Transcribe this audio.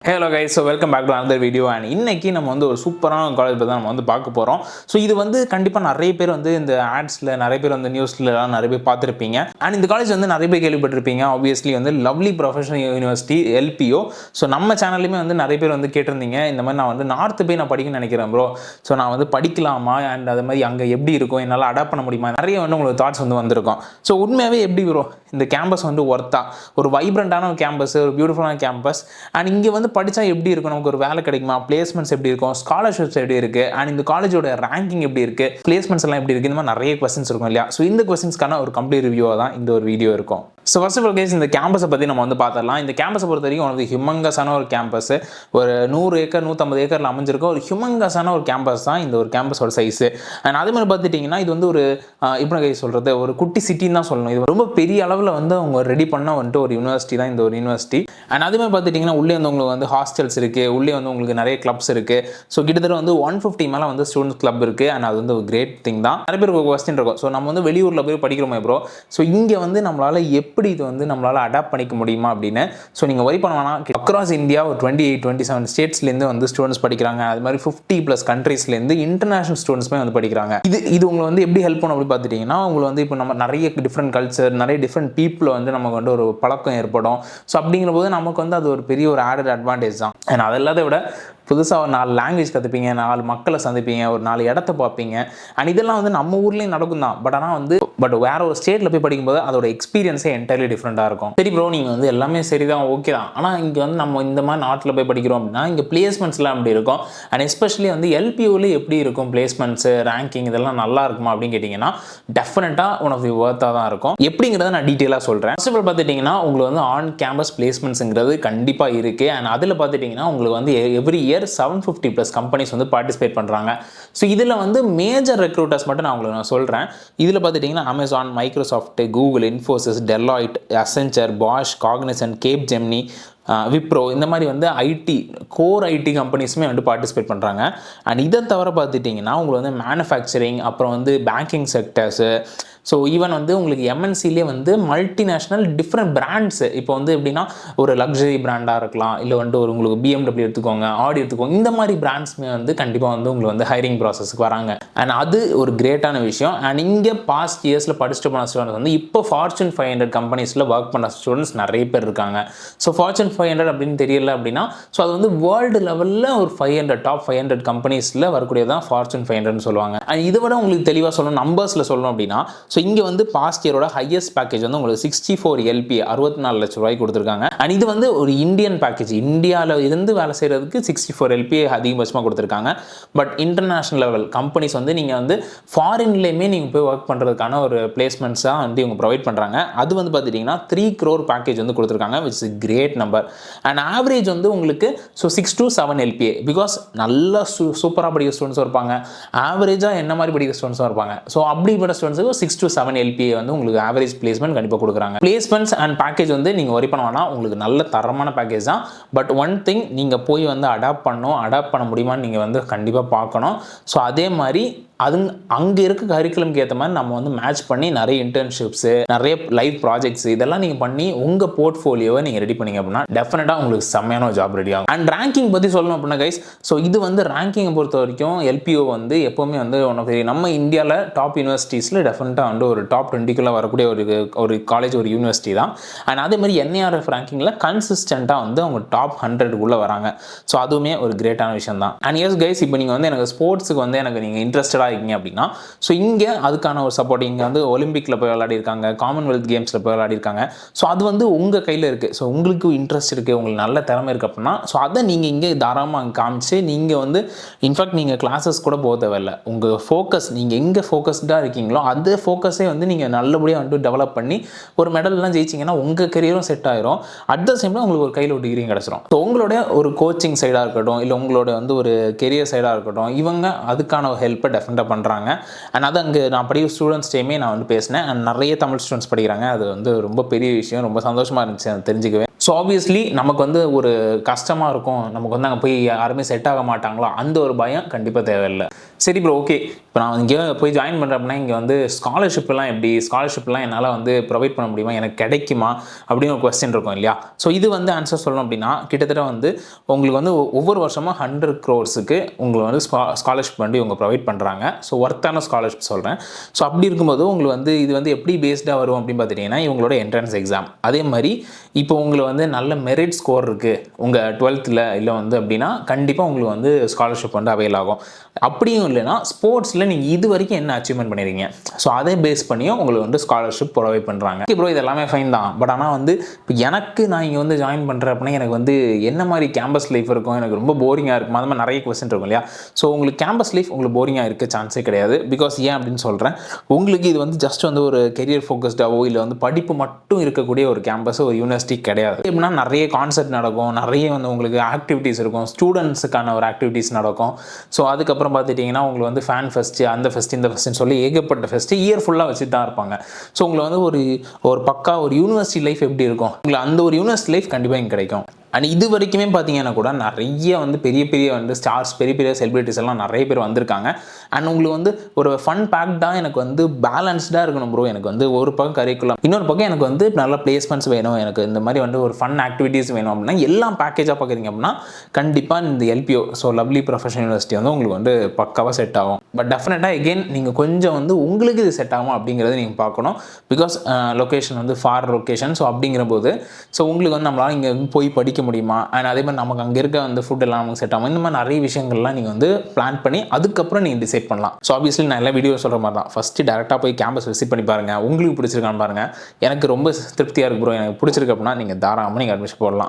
Hello guys, so welcome back to another video and இன்னைக்கு நம்ம வந்து ஒரு சூப்பரான காலேஜ் பத்தி நம்ம வந்து பார்க்க போறோம். ஸோ இது வந்து கண்டிப்பா நிறைய பேர் வந்து இந்த ஆட்ஸ்ல நிறைய பேர் வந்து நியூஸ்ல நிறைய பேர் பார்த்துருப்பீங்க. அண்ட் இந்த காலேஜ் வந்து நிறைய பேர் கேள்விப்பட்டிருப்பீங்க. ஆப்வியஸ்லி வந்து lovely professional university LPO. So நம்ம சேனல்லையுமே வந்து நிறைய பேர் வந்து கேட்டிருந்தீங்க, இந்த மாதிரி நான் வந்து நார்த்து போய் நான் படிக்கணும்னு நினைக்கிறேன் ப்ரோ, ஸோ நான் வந்து படிக்கலாமா அண்ட் அது மாதிரி அங்கே எப்படி இருக்கும், என்னால் அடாப்ட் பண்ண முடியுமா, நிறைய வந்து உங்களுக்கு தாட்ஸ் வந்து வந்திருக்கும். ஸோ உண்மையாகவே எப்படி ப்ரோ இந்த கேம்பஸ் வந்து ஒர்த்தா, ஒரு வைப்ரண்டான ஒரு கேம்பஸ், ஒரு பியூட்டிஃபுல்லான கேம்பஸ், அண்ட் இங்கே வந்து படித்தா எப்படி இருக்கும், நமக்கு ஒரு வேலை கிடைக்குமா, பிளேஸ்மெண்ட்ஸ் எப்படி இருக்கும், ஸ்காலர்ஷிப்ஸ் எப்படி இருக்குது, அண்ட் இந்த காலேஜோட ரேங்கிங் எப்படி இருக்குது, பிளேஸ்மெண்ட்ஸ் எல்லாம் எப்படி இருக்குது, இந்த மாதிரி நிறைய கொஸ்டின்ஸ் இருக்கும் இல்லையா. ஸோ இந்த கொஸ்டின்ஸ்க்கான ஒரு கம்ப்ளீட் ரிவ்யூவாக தான் இந்த ஒரு வீடியோ இருக்கும். So first of all guys இந்த கேம்பஸை பற்றி நம்ம வந்து பார்த்துடலாம். இந்த கேம்பஸை பொறுத்த வரைக்கும் உனக்கு ஹியூமங்கஸான ஒரு கேம்பஸ், ஒரு 100 ஏக்கர் 150 ஏக்கரில் அமைஞ்சிருக்கும் ஒரு ஹியூமங்கஸான ஒரு கேம்பஸ் தான் இந்த ஒரு கேம்பஸோட சைஸு. அண்ட் அதே மாதிரி பார்த்துட்டிங்கன்னா இது வந்து ஒரு இப்போ கை சொல்கிறது ஒரு குட்டி சிட்டின்னு தான் சொல்லணும். இது ரொம்ப பெரிய அளவில் வந்து அவங்க ரெடி பண்ண வந்துட்டு ஒரு யூனிவர்சிட்டி தான் இந்த ஒரு யூனிவர்சிட்டி. அண்ட் அதே மாதிரி பார்த்துட்டிங்கன்னா உள்ளே வந்து உங்களுக்கு வந்து ஹாஸ்டல்ஸ் இருக்குது, உள்ளே வந்து உங்களுக்கு நிறைய கிளப்ஸ் இருக்குது. ஸோ கிட்டத்தட்ட வந்து 150 மேலே வந்து ஸ்டூடெண்ட்ஸ் கிளப் இருக்குது. அண்ட் அது வந்து ஒரு கிரேட் திங் தான். நிறைய பேருக்கு ஒரு கொஸ்டின் இருக்கும், ஸோ நம்ம வந்து வெளியூரில் போய் படிக்கிறோமே ப்ரோ, ஸோ இங்கே வந்து நம்மளால் எப்படி இது வந்து நம்மளால் அடாப்ட் பண்ணிக்க முடியுமா அப்படின்னு. ஸோ நீங்கள் ஒரி பண்ண வேணாம், அக்ராஸ் இந்தியா ஒரு 27 ஸ்டேட்ஸ்லேருந்து வந்து ஸ்டூடெண்ட்ஸ் படிக்கிறாங்க. அது மாதிரி 50+ கண்ட்ரீஸ்லேருந்து இன்டர்நேஷனல் ஸ்டூடெண்ட்ஸ்மே வந்து படிக்கிறாங்க. இது உங்களை வந்து எப்படி ஹெல்ப் பண்ணும் அப்படி பார்த்துட்டிங்கன்னா, உங்களுக்கு வந்து இப்போ நம்ம நிறைய டிஃப்ரெண்ட் கல்ச்சர், நிறைய டிஃப்ரெண்ட் பீப்புளை வந்து நமக்கு வந்து ஒரு பழக்கம் ஏற்படும். ஸோ அப்படிங்கிற போது நமக்கு வந்து அது ஒரு பெரிய ஒரு ஆடட் அட்வான்டேஜ் தான். அண்ட் அதெல்லாத விட புதுசாக ஒரு 4 லாங்குவேஜ் கற்றுப்பீங்க, 4 மக்களை சந்திப்பீங்க, ஒரு 4 இடத்த பார்ப்பீங்க. அண்ட் இதெல்லாம் வந்து நம்ம ஊர்லேயும் நடக்கும் தான். பட் வேற ஒரு ஸ்டேட்டில் போய் படிக்கும்போது அதோட எக்ஸ்பீரியன்ஸே என்டையர்லி டிஃப்ரெண்ட்டாக இருக்கும். சரி ப்ரோ, நீங்கள் வந்து எல்லாமே சரி தான், ஓகே தான், ஆனால் இங்கே வந்து நம்ம இந்த மாதிரி நாட்டில் போய் படிக்கிறோம் அப்படின்னா இங்கே பிளேஸ்மெண்ட்ஸ்லாம் எப்படி இருக்கும், அண்ட் எஸ்பெஷலி வந்து LPOவில் எப்படி இருக்கும் பிளேஸ்மெண்ட்ஸு, ரேங்கிங் இதெல்லாம் நல்லா இருக்குமா அப்படின்னு கேட்டிங்கன்னா டெஃபினட்டாக ஒன் ஆஃப் தி ஒர்த்தாக தான் இருக்கும். எப்படிங்கிறத நான் டீட்டெயிலாக சொல்கிறேன். ஃபர்ஸ்ட் ஆஃப் ஆல் பார்த்துட்டிங்கன்னா உங்களுக்கு வந்து ஆன் கேம்பஸ் பிளேஸ்மெண்ட்ஸுங்கிறது கண்டிப்பாக இருக்குது. அண்ட் அதில் பார்த்துட்டிங்கன்னா உங்களுக்கு வந்து எவ்ரி இயர் 750+ கம்பெனிஸ் வந்து பார்ட்டிசிபேட் பண்ணுறாங்க. ஸோ இதில் வந்து மேஜர் ரெக்ரூட்டர்ஸ் மட்டும் நான் உங்களுக்கு சொல்கிறேன். இதில் பார்த்துட்டிங்கன்னா Amazon, Microsoft, Google, Infosys, Deloitte, Accenture, Bosch, Cognizant, Capgemini, Wipro, இந்த மாதிரி வந்து கோர் ஐடி கம்பெனிஸுமே வந்து பார்ட்டிசிபேட் பண்ணுறாங்க. அண்ட் இதை தவிர பார்த்துட்டிங்கன்னா உங்களுக்கு வந்து மேனுஃபேக்சரிங், அப்புறம் வந்து பேங்கிங் செக்டர்ஸு, ஸோ ஈவன் வந்து உங்களுக்கு MNCலேயே வந்து மல்டிநேஷ்னல் டிஃப்ரெண்ட் பிராண்ட்ஸு, இப்போ வந்து எப்படின்னா ஒரு லக்ஸரி பிராண்டாக இருக்கலாம், இல்லை வந்துட்டு ஒரு உங்களுக்கு BMW எடுத்துக்கோங்க, ஆடி எடுத்துக்கோங்க, இந்த மாதிரி பிராண்ட்ஸுமே வந்து கண்டிப்பாக வந்து உங்களுக்கு வந்து ஹைரிங் ப்ராசஸ்க்கு வராங்க. அண்ட் அது ஒரு கிரேட்டான விஷயம். அண்ட் இங்கே பாஸ்ட் இயர்ஸில் படிச்சுட்டு போன ஸ்டூடெண்ட்ஸ் வந்து இப்போ Fortune 500 கம்பெனிஸில் ஒர்க் பண்ண ஸ்டூடெண்ட்ஸ் நிறைய பேர் இருக்காங்க. ஸோ Fortune 500 அப்படின்னு தெரியல அப்படின்னா, ஸோ அது வந்து வேர்ல்டு லெவலில் ஒரு டாப் 500 கம்பெனிஸில் வரக்கூடியதான் Fortune 500ன்னு சொல்லுவாங்க. அண்ட் இதை விட உங்களுக்கு தெளிவாக சொல்லணும், நம்பர்ஸில் சொல்லணும் அப்படின்னா, ஸோ இங்கே வந்து பாஸ்ட் இயரோட ஹையஸ்ட் பேக்கேஜ் வந்து உங்களுக்கு 64 LPA 64 லட்ச ரூபாய்க்கு கொடுத்துருக்காங்க. அண்ட் இது வந்து ஒரு இந்தியன் பேக்கேஜ், இந்தியாவில் இருந்து வேலை செய்கிறதுக்கு 64 LPA அதிகபட்சமாக கொடுத்துருக்காங்க. பட் இன்டர்நேஷனல் லெவல் கம்பெனிஸ் வந்து நீங்கள் வந்து ஃபாரின்லேயுமே நீங்கள் போய் ஒர்க் பண்ணுறதுக்கான ஒரு பிளேஸ்மெண்ட்ஸாக வந்து இவங்க ப்ரொவைட் பண்ணுறாங்க. அது வந்து பார்த்துட்டிங்கன்னா 3 crore பேக்கேஜ் வந்து கொடுத்துருக்காங்க, which is great number. And average வந்து உங்களுக்கு 6 to 7 LPA, பிகாஸ் நல்லா சூப்பராக படிக்கிற ஸ்டூடெண்ட்ஸும் இருப்பாங்க, ஆவரேஜாக என்ன மாதிரி படிக்கிற ஸ்டூடெண்ட்ஸும் இருப்பாங்க. ஸோ அப்படிப்பட்ட ஸ்டூடெண்ட்ஸுக்கு 6 to 7 LPA வந்து உங்களுக்கு ஆவரேஜ் பிளேஸ்மெண்ட் கண்டிப்பாக கொடுக்குறாங்க. பிளேஸ்மெண்ட்ஸ் அண்ட் பேக்கேஜ் வந்து நீங்கள் ஒரி பண்ண வேணாம், உங்களுக்கு நல்ல தரமான பேக்கேஜ் தான். பட் ஒன் திங், நீங்கள் போய் வந்து அடாப்ட் பண்ண முடியுமான்னு நீங்கள் வந்து கண்டிப்பாக பார்க்கணும். ஸோ அதே மாதிரி அங்கே இருக்க கரிக்குலம்க்கு ஏற்ற மாதிரி நம்ம வந்து மேட்ச் பண்ணி நிறைய இன்டர்ன்ஷிப்ஸு, நிறைய லைவ் ப்ராஜெக்ட்ஸ் இதெல்லாம் நீங்கள் பண்ணி உங்கள் போர்ட்ஃபோலியோவை நீங்கள் ரெடி பண்ணிங்க அப்படின்னா டெஃபினட்டாக உங்களுக்கு செம்மையான ஜாப் ரெடி ஆகும். அண்ட் ரேங்கிங் பற்றி சொல்லணும் அப்படின்னா கைஸ், ஸோ இது வந்து ரேங்கிங்கை பொறுத்த வரைக்கும் LPO வந்து எப்போவுமே வந்து நம்ம இந்தியாவில் டாப் யூனிவர்சிட்டிஸில் டெஃபினட்டாக வந்து ஒரு டாப் 20க்குள்ளே வரக்கூடிய ஒரு காலேஜ், ஒரு யூனிவர்சிட்டி தான். அண்ட் அதே மாதிரி NIRF ரேங்கிங்கில் கன்சிஸ்டண்ட்டாக வந்து அவங்க டாப் 100க்குள்ளே வராங்க. ஸோ அதுவுமே ஒரு கிரேட்டான விஷயம் தான். அண்ட் எஸ் கைஸ், இப்போ நீங்கள் வந்து எனக்கு ஸ்போர்ட்ஸுக்கு வந்து நீங்கள் இன்ட்ரெஸ்டடாக இருக்கீங்க அப்படின்னா, ஸோ இங்கே அதுக்கான ஒரு சப்போர்ட், இங்கே வந்து ஒலிம்பிக்கில் போய் விளையாடிருக்காங்க, காமன்வெல்த் கேம்ஸில் போய் விளையாடிருக்காங்க. ஸோ அது வந்து உங்கள் கையில் இருக்குது. ஸோ உங்களுக்கு இன்ட்ரெஸ்ட் இருக்குது, உங்களுக்கு நல்ல திறமை இருக்குது அப்படின்னா, ஸோ அதை நீங்கள் இங்கே தாராளமாக அங்கே காமிச்சு நீங்கள் வந்து இன்ஃபேக்ட் நீங்கள் கிளாஸஸ் கூட போக தேவையில்லை. உங்கள் ஃபோக்கஸ், நீங்கள் எங்கே ஃபோக்கஸ்டாக இருக்கீங்களோ அந்த ஃபோக்கஸே வந்து நீங்கள் நல்லபடியாக வந்து டெவலப் பண்ணி ஒரு மெடல்லாம் ஜெயிச்சிங்கன்னா உங்கள் கெரியரும் செட் ஆயிரும். அட் த சேம் டைம் உங்களுக்கு ஒரு கையில் ஒரு டிகிரியும் கிடச்சிரும். ஸோ உங்களோட ஒரு கோச்சிங் சைடாக இருக்கட்டும், இல்லை உங்களோட வந்து ஒரு கெரியர் சைடாக இருக்கட்டும், இவங்க அதுக்கான ஹெல்ப்பை டெஃபினட்டாக பண்ணுறாங்க. அண்ட் அது அங்கே நான் படிக்கிற ஸ்டூடெண்ட்ஸ்டையுமே நான் வந்து பேசினேன். அண்ட் நிறைய தமிழ் ஸ்டூடெண்ட்ஸ் படிக்கிறாங்க. அது வந்து ரொம்ப பெரிய விஷயம், ரொம்ப சந்தோஷமாக இருந்துச்சு அதை தெரிஞ்சுக்குவேன். ஸோ ஆப்வியஸ்லி நமக்கு வந்து ஒரு கஷ்டமாக இருக்கும், நமக்கு வந்து அங்கே போய் யாருமே செட் ஆக மாட்டாங்களோ அந்த ஒரு பயம் கண்டிப்பாக தேவையில்லை. சரி ப்ரோ, ஓகே. இப்போ நான் இங்கே போய் ஜாயின் பண்ணுறேன் அப்படின்னா இங்கே வந்து ஸ்காலர்ஷிப்லாம் எப்படி, ஸ்காலர்ஷிப்லாம் என்னால் வந்து ப்ரொவைட் பண்ண முடியுமா, எனக்கு கிடைக்குமா அப்படின்னு ஒரு கொஸ்டின் இருக்கும் இல்லையா? ஸோ இது வந்து ஆன்சர் சொல்லணும் அப்படின்னா கிட்டத்தட்ட வந்து உங்களுக்கு வந்து ஒவ்வொரு வருஷமும் 100 crores உங்களுக்கு வந்து ஸ்காலர்ஷிப் வந்து இவங்க ப்ரொவைட் பண்ணுறாங்க. ஸோ ஒர்த்தான ஸ்காலர்ஷிப் சொல்கிறேன். ஸோ அப்படி இருக்கும்போது உங்களுக்கு வந்து இது வந்து எப்படி பேஸ்டாக வரும் அப்படின்னு பார்த்துட்டிங்கன்னா இவங்களோட என்ட்ரன்ஸ் எக்ஸாம். அதே மாதிரி இப்போ உங்களுக்கு வந்து நல்ல மெரிட் ஸ்கோர் இருக்குது உங்கள் 12th இல்லை வந்து அப்படின்னா கண்டிப்பாக உங்களுக்கு வந்து ஸ்காலர்ஷிப் வந்து அவைல் ஆகும். அப்படியும் இல்லைன்னா ஸ்போர்ட்ஸில் நீங்கள் இது வரைக்கும் என்ன அச்சீவ்மெண்ட் பண்ணியிருக்கீங்க, ஸோ அதை பேஸ் பண்ணியும் உங்களுக்கு வந்து ஸ்காலர்ஷிப் ப்ரொவைட் பண்ணுறாங்க. ப்ரோ இது எல்லாமே ஃபைன் தான். பட் ஆனால் வந்து இப்போ எனக்கு நான் இங்கே வந்து ஜாயின் பண்ணுறேன் அப்படின்னா எனக்கு வந்து என்ன மாதிரி கேம்பஸ் லைஃப் இருக்கும், எனக்கு ரொம்ப போரிங்காக இருக்கும், அது மாதிரி நிறைய கொஸ்டின் இருக்கும் இல்லையா? ஸோ உங்களுக்கு கேம்பஸ் லைஃப் உங்களுக்கு போரிங்காக இருக்க சான்ஸே கிடையாது. பிகாஸ் ஏன் அப்படின்னு சொல்கிறேன், உங்களுக்கு இது வந்து ஜஸ்ட் வந்து ஒரு கெரியர் ஃபோக்கஸ்டாகவோ இல்லை வந்து படிப்பு மட்டும் இருக்கக்கூடிய ஒரு கேம்பஸ், ஒரு யூனிவர்சிட்டி கிடையாது. எப்படின்னா நிறைய கான்செப்ட் நடக்கும், நிறைய வந்து உங்களுக்கு ஆக்டிவிட்டீஸ் இருக்கும், ஸ்டூடெண்ட்ஸுக்கான ஒரு ஆக்டிவிட்டீஸ் நடக்கும். ஸோ அதுக்கப்புறம் பார்த்துட்டிங்கன்னா உங்களுக்கு வந்து ஃபேன் ஃபெஸ்ட்டு, அந்த ஃபெஸ்ட், இந்த ஃபெஸ்ட்டுன்னு சொல்லி ஏகப்பட்ட ஃபெஸ்ட்டு இயர் ஃபுல்லாக வச்சுட்டு தான் இருப்பாங்க. ஸோ உங்களை வந்து ஒரு பக்கா ஒரு யூனிவர்சிட்டி லைஃப் எப்படி இருக்கும், உங்களுக்கு அந்த ஒரு யூனிவர்சிட்டி லைஃப் கண்டிப்பாக இங்கே கிடைக்கும். அண்ட் இது வரைக்குமே பார்த்தீங்கன்னா கூட நிறைய வந்து பெரிய பெரிய வந்து ஸ்டார்ஸ், பெரிய பெரிய செலிபிரிட்டிஸ் எல்லாம் நிறைய பேர் வந்திருக்காங்க. அண்ட் உங்களுக்கு வந்து ஒரு ஃபன் பேக்டாக எனக்கு வந்து பேலன்ஸ்டாக இருக்கணும் ப்ரோ. எனக்கு வந்து ஒரு பக்கம் கரிக்குலம், இன்னொரு பக்கம் எனக்கு வந்து நல்ல பிளேஸ்மெண்ட்ஸ் வேணும், எனக்கு இந்த மாதிரி வந்து ஒரு ஃபன் ஆக்டிவிட்டீஸ் வேணும் அப்படின்னா எல்லாம் பேக்கேஜாக பார்க்குறீங்க அப்படின்னா கண்டிப்பாக இந்த LPO, so lovely professional university வந்து உங்களுக்கு வந்து பக்காவாக செட் ஆகும். பட் டெஃபினட்டாக எகெயின் நீங்கள் கொஞ்சம் வந்து உங்களுக்கு இது செட் ஆகும் அப்படிங்கிறத நீங்கள் பார்க்கணும். பிகாஸ் லொக்கேஷன் வந்து ஃபார் லொக்கேஷன். ஸோ அப்படிங்கிற போது ஸோ உங்களுக்கு வந்து நம்மளால் இங்கே போய் படிக்க முடியுமா, அண்ட் அதே மாதிரி நமக்கு அங்கே இருக்க வந்து ஃபுட் எல்லாம் நமக்கு செட் ஆகும், இந்த மாதிரி நிறைய விஷயங்கள்லாம் நீங்கள் வந்து பிளான் பண்ணி அதுக்கப்புறம் நீங்கள் டிசைட் பண்ணலாம். ஸோ ஆப்வியஸ்லி நான் எல்லா வீடியோ சொல்கிற மாதிரி தான், ஃபஸ்ட்டு டேரெக்டாக போய் கேம்பஸ் விசிட் பண்ணி பாருங்கள், உங்களுக்கு பிடிச்சிருக்கான்னு பாருங்கள். எனக்கு ரொம்ப திருப்தியாக இருக்கு ப்ரோ, எனக்கு பிடிச்சிருக்கு அப்படின்னா நீங்கள் தாராளமாக நீங்கள் அட்மிஷன் போடலாம்.